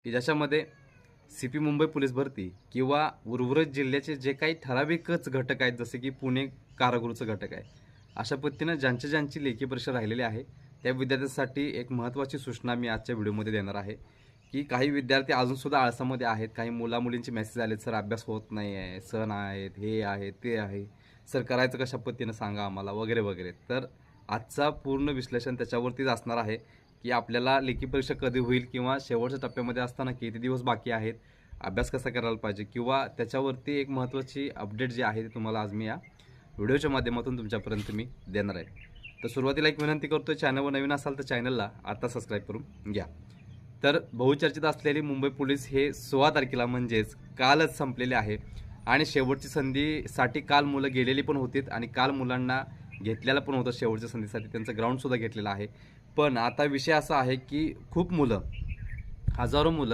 की ज्याच्यामध्ये CP Mumbai police भरती किंवा उर्वरित जिल्ह्याचे जे काही ठराविकच घटक आहेत, जसे की पुणे कारागृहचं घटक आहे, अशा पद्धतीनं ज्यांची लेखी परीक्षा राहिलेली आहे त्या विद्यार्थ्यांसाठी एक महत्त्वाची सूचना मी आजच्या व्हिडिओमध्ये देणार आहे. की काही विद्यार्थी अजूनसुद्धा आळसामध्ये आहेत. काही मुलामुलींचे मेसेज आलेत, सर अभ्यास होत नाही आहे, सण आहेत, हे आहे, ते आहे, सर करायचं कशा पद्धतीनं सांगा आम्हाला, वगैरे वगैरे. तर आजचा पूर्ण विश्लेषण त्याच्यावरतीच असणार आहे की आपल्याला लेखी परीक्षा कधी होईल किंवा शेवटच्या टप्प्यामध्ये असताना किती दिवस बाकी आहेत, अभ्यास कसा करायला पाहिजे, किंवा त्याच्यावरती एक महत्त्वाची अपडेट जी आहे ती तुम्हाला आज मी या व्हिडिओच्या माध्यमातून तुमच्यापर्यंत मी देणार आहे. तर सुरुवातीला एक विनंती करतो, चॅनलवर नवीन असाल तर चॅनलला आता सबस्क्राईब करून घ्या. तर बहुचर्चित असलेली मुंबई पोलीस हे 16 तारखेला म्हणजेच कालच संपलेले आहे आणि शेवटची संधीसाठी काल मुलं गेलेली पण होतीत आणि काल मुलांना घेतलेलं पण होतं शेवटच्या संधीसाठी, त्यांचं ग्राउंडसुद्धा घेतलेलं आहे. पण आता विषय असा आहे की खूप मुलं, हजारो मुलं